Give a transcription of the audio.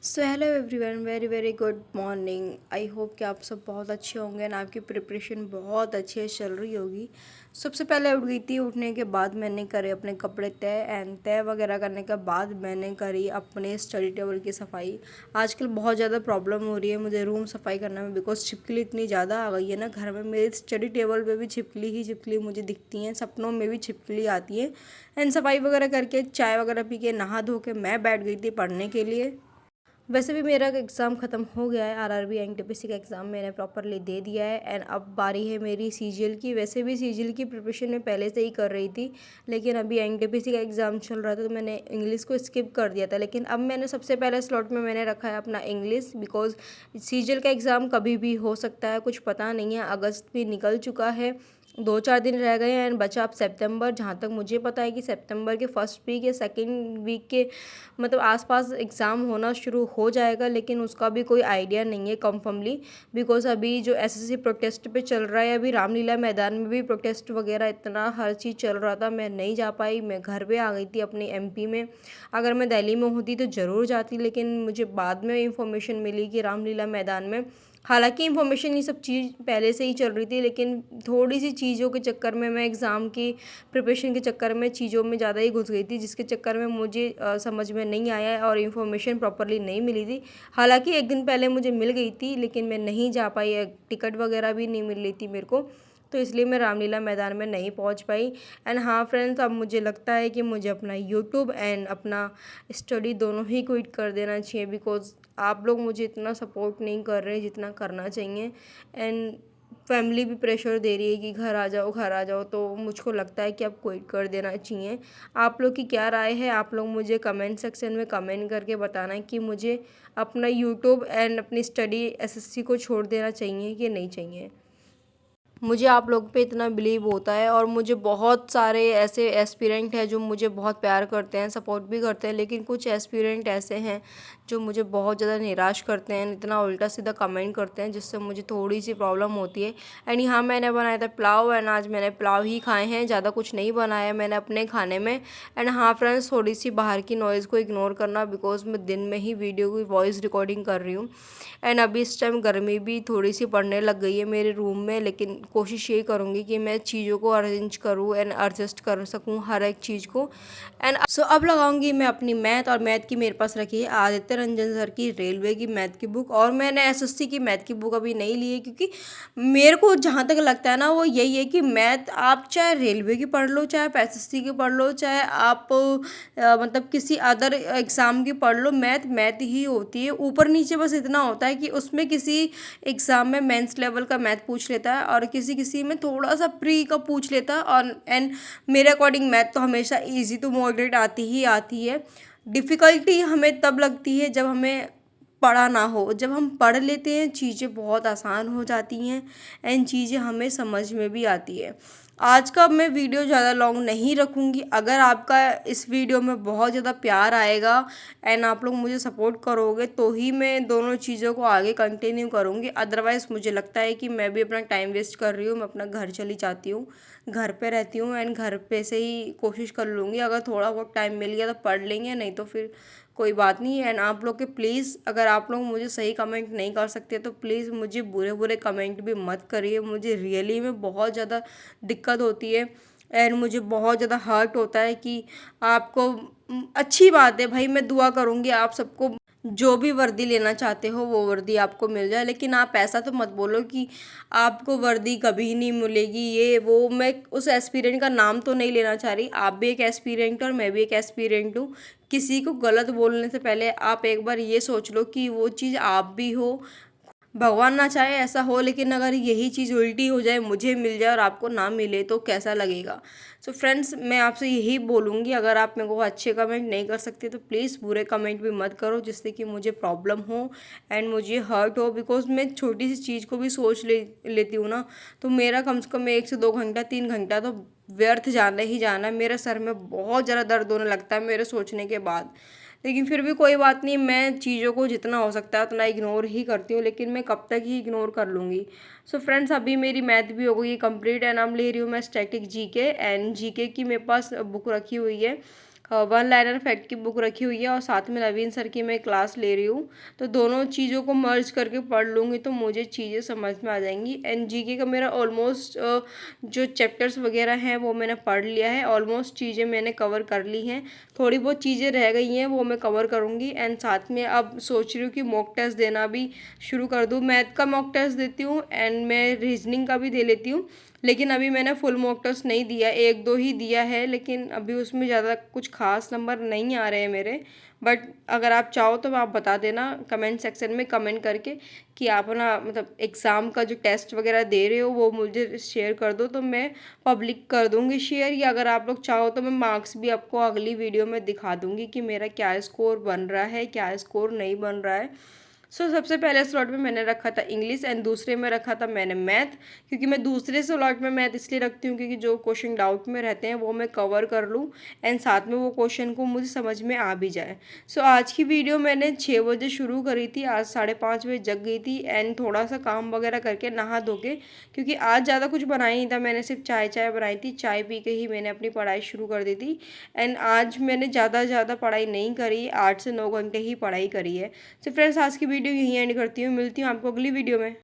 So hello everyone, very very good morning. I hope कि आप सब बहुत अच्छे होंगे एंड आपकी प्रिपरेशन बहुत अच्छी चल रही होगी। सबसे पहले उठ गई थी। उठने के बाद मैंने करे अपने कपड़े तय एंड तय वगैरह करने के बाद मैंने करी अपने स्टडी टेबल की सफाई। आजकल बहुत ज़्यादा प्रॉब्लम हो रही है मुझे रूम सफाई करने में, बिकॉज छिपकली इतनी ज़्यादा आ गई है ना घर में। मेरे स्टडी टेबल पे भी छिपकली ही छिपकली मुझे दिखती हैं, सपनों में भी छिपकली आती है। एंड सफाई वगैरह करके चाय वगैरह पी के नहा धो के मैं बैठ गई थी पढ़ने के लिए। वैसे भी मेरा एग्ज़ाम ख़त्म हो गया है। आरआरबी एनटीपीसी का एग्ज़ाम मैंने प्रॉपरली दे दिया है एंड अब बारी है मेरी सीजीएल की। वैसे भी सीजीएल की प्रिपरेशन मैं पहले से ही कर रही थी, लेकिन अभी एनटीपीसी का एग्ज़ाम चल रहा था तो मैंने इंग्लिश को स्किप कर दिया था। लेकिन अब मैंने सबसे पहले स्लॉट में मैंने रखा है अपना इंग्लिश, बिकॉज सीजीएल का एग्ज़ाम कभी भी हो सकता है, कुछ पता नहीं है। अगस्त भी निकल चुका है, 2-4 दिन रह गए हैं एंड बचा अब सितंबर। जहाँ तक मुझे पता है कि सितंबर के फर्स्ट वीक या सेकेंड वीक के मतलब आसपास एग्ज़ाम होना शुरू हो जाएगा, लेकिन उसका भी कोई आइडिया नहीं है कंफर्मली। बिकॉज अभी जो एसएससी प्रोटेस्ट पे चल रहा है, अभी रामलीला मैदान में भी प्रोटेस्ट वगैरह इतना हर चीज़ चल रहा था, मैं नहीं जा पाई। मैं घर पे आ गई थी अपनी एमपी में। अगर मैं दिल्ली में होती तो ज़रूर जाती, लेकिन मुझे बाद में इंफॉर्मेशन मिली कि रामलीला मैदान में, हालांकि इन्फॉर्मेशन ये सब चीज़ पहले से ही चल रही थी, लेकिन थोड़ी सी चीज़ों के चक्कर में मैं एग्ज़ाम की प्रिपरेशन के चक्कर में चीज़ों में ज़्यादा ही घुस गई थी, जिसके चक्कर में मुझे समझ में नहीं आया और इन्फॉर्मेशन प्रॉपरली नहीं मिली थी। हालांकि एक दिन पहले मुझे मिल गई थी, लेकिन मैं नहीं जा पाई। टिकट वगैरह भी नहीं मिल रही थी मेरे को, तो इसलिए मैं रामलीला मैदान में नहीं पहुंच पाई। एंड हाँ फ्रेंड्स, अब मुझे लगता है कि मुझे अपना यूट्यूब एंड अपना स्टडी दोनों ही क्विट कर देना चाहिए, बिकॉज आप लोग मुझे इतना सपोर्ट नहीं कर रहे जितना करना चाहिए। एंड फैमिली भी प्रेशर दे रही है कि घर आ जाओ घर आ जाओ, तो मुझको लगता है कि अब क्विट कर देना चाहिए। आप लोग की क्या राय है? आप लोग मुझे कमेंट सेक्शन में कमेंट करके बताना कि मुझे अपना यूट्यूब एंड अपनी स्टडी एसएससी को छोड़ देना चाहिए कि नहीं चाहिए। मुझे आप लोग पे इतना बिलीव होता है और मुझे बहुत सारे ऐसे एस्पिरेंट हैं जो मुझे बहुत प्यार करते हैं, सपोर्ट भी करते हैं, लेकिन कुछ एस्पिरेंट ऐसे हैं जो मुझे बहुत ज़्यादा निराश करते हैं, इतना उल्टा सीधा कमेंट करते हैं, जिससे मुझे थोड़ी सी प्रॉब्लम होती है। एंड यहाँ मैंने बनाया था पुलाव एंड आज मैंने पुलाव ही खाए हैं, ज़्यादा कुछ नहीं बनाया मैंने अपने खाने में। एंड हाँ फ्रेंड्स, थोड़ी सी बाहर की नॉइज़ को इग्नोर करना, बिकॉज मैं दिन में ही वीडियो की वॉइस रिकॉर्डिंग कर रही हूँ। एंड अभी इस टाइम गर्मी भी थोड़ी सी पड़ने लग गई है मेरे रूम में, लेकिन कोशिश ये करूँगी कि मैं चीज़ों को अरेंज करूँ एंड एडजस्ट कर सकूँ हर एक चीज़ को। एंड सो अब लगाऊंगी मैं अपनी मैथ, और मैथ की मेरे पास रखी है आदित्य रंजन सर की रेलवे की मैथ की बुक, और मैंने एसएससी की मैथ की बुक अभी नहीं ली है, क्योंकि मेरे को जहाँ तक लगता है ना वो यही है कि मैथ आप चाहे रेलवे की पढ़ लो, चाहे एसएससी की पढ़ लो, चाहे आप मतलब किसी अदर एग्ज़ाम की पढ़ लो, मैथ मैथ ही होती है। ऊपर नीचे बस इतना होता है कि उसमें किसी एग्ज़ाम में मेंस लेवल का मैथ पूछ लेता है और किसी किसी में थोड़ा सा प्री का पूछ लेता है। और एंड मेरे अकॉर्डिंग मैथ तो हमेशा इजी टू मॉडरेट आती ही आती है। डिफ़िकल्टी हमें तब लगती है जब हमें पढ़ा ना हो। जब हम पढ़ लेते हैं चीज़ें बहुत आसान हो जाती हैं एंड चीज़ें हमें समझ में भी आती है। आज का मैं वीडियो ज़्यादा लॉन्ग नहीं रखूँगी। अगर आपका इस वीडियो में बहुत ज़्यादा प्यार आएगा एंड आप लोग मुझे सपोर्ट करोगे तो ही मैं दोनों चीज़ों को आगे कंटिन्यू करूँगी। अदरवाइज़ मुझे लगता है कि मैं भी अपना टाइम वेस्ट कर रही हूँ। मैं अपना घर चली जाती हूँ, घर पे रहती हूँ एंड घर पे से ही कोशिश कर लूँगी। अगर थोड़ा बहुत टाइम मिल गया तो पढ़ लेंगे, नहीं तो फिर कोई बात नहीं। एंड आप लोग के प्लीज़, अगर आप लोग मुझे सही कमेंट नहीं कर सकते तो प्लीज़ मुझे बुरे बुरे कमेंट भी मत करिए। मुझे रियली में बहुत ज़्यादा दिक्कत होती है एंड मुझे बहुत ज़्यादा हर्ट होता है कि आपको अच्छी बात है भाई, मैं दुआ करूँगी आप सबको जो भी वर्दी लेना चाहते हो वो वर्दी आपको मिल जाए, लेकिन आप ऐसा तो मत बोलो कि आपको वर्दी कभी नहीं मिलेगी ये वो। मैं उस एस्पिरेंट का नाम तो नहीं लेना चाह रही, आप भी एक एस्पिरेंट और मैं भी एक एस्पिरेंट हूँ। किसी को गलत बोलने से पहले आप एक बार ये सोच लो कि वो चीज़ आप भी हो। भगवान ना चाहे ऐसा हो, लेकिन अगर यही चीज़ उल्टी हो जाए, मुझे मिल जाए और आपको ना मिले तो कैसा लगेगा। सो फ्रेंड्स, मैं आपसे यही बोलूँगी, अगर आप मेरे को अच्छे कमेंट नहीं कर सकते तो प्लीज़ बुरे कमेंट भी मत करो, जिससे कि मुझे प्रॉब्लम हो एंड मुझे हर्ट हो। बिकॉज मैं छोटी सी चीज़ को भी सोच लेती हूँ ना, तो मेरा कम से कम 1 से 2 घंटा 3 घंटा तो व्यर्थ जाना ही जाना है। मेरे सर में बहुत ज़्यादा दर्द होने लगता है मेरे सोचने के बाद, लेकिन फिर भी कोई बात नहीं। मैं चीज़ों को जितना हो सकता है उतना इग्नोर ही करती हूँ, लेकिन मैं कब तक ही इग्नोर कर लूँगी। सो फ्रेंड्स, अभी मेरी मैथ भी हो गई कंप्लीट एंड अब ले रही हूँ मैं स्टैटिक जीके एंड जीके की मेरे पास बुक रखी हुई है। वन लाइनर फैक्ट की बुक रखी हुई है और साथ में नवीन सर की मैं क्लास ले रही हूँ। तो दोनों चीज़ों को मर्ज करके पढ़ लूँगी तो मुझे चीज़ें समझ में आ जाएंगी। एंड जीके का मेरा ऑलमोस्ट जो चैप्टर्स वगैरह हैं वो मैंने पढ़ लिया है, ऑलमोस्ट चीज़ें मैंने कवर कर ली हैं। थोड़ी बहुत चीज़ें रह गई हैं वो मैं कवर करूँगी। एंड साथ में अब सोच रही हूँ कि मॉक टेस्ट देना भी शुरू कर दूँ। मैथ का मॉक टेस्ट देती हूँ एंड मैं रीजनिंग का भी दे लेती हूँ, लेकिन अभी मैंने फुल मॉक टेस्ट नहीं दिया, एक दो ही दिया है, लेकिन अभी उसमें ज़्यादा कुछ खास नंबर नहीं आ रहे हैं मेरे। बट अगर आप चाहो तो आप बता देना कमेंट सेक्शन में कमेंट करके कि आप ना मतलब एग्ज़ाम का जो टेस्ट वगैरह दे रहे हो वो मुझे शेयर कर दो, तो मैं पब्लिक कर दूँगी शेयर। या अगर आप लोग चाहो तो मैं मार्क्स भी आपको अगली वीडियो में दिखा दूँगी कि मेरा क्या स्कोर बन रहा है, क्या स्कोर नहीं बन रहा है। सबसे पहले स्लॉट में मैंने रखा था इंग्लिश एंड दूसरे में रखा था मैंने मैथ, क्योंकि मैं दूसरे स्लॉट में मैथ इसलिए रखती हूँ क्योंकि जो क्वेश्चन डाउट में रहते हैं वो मैं कवर कर लूँ एंड साथ में वो क्वेश्चन को मुझे समझ में आ भी जाए। आज की वीडियो मैंने 6 बजे शुरू करी थी, आज 5:30 बजे जग गई थी एंड थोड़ा सा काम वगैरह करके नहा धो के, क्योंकि आज ज़्यादा कुछ बनाया नहीं था, मैंने सिर्फ चाय बनाई थी, चाय पी के ही मैंने अपनी पढ़ाई शुरू कर दी थी। एंड आज मैंने ज़्यादा पढ़ाई नहीं करी, 8 से 9 घंटे ही पढ़ाई करी है। तो फ्रेंड्स आज की वीडियो यहीं एंड करती हूँ, मिलती हूँ आपको अगली वीडियो में।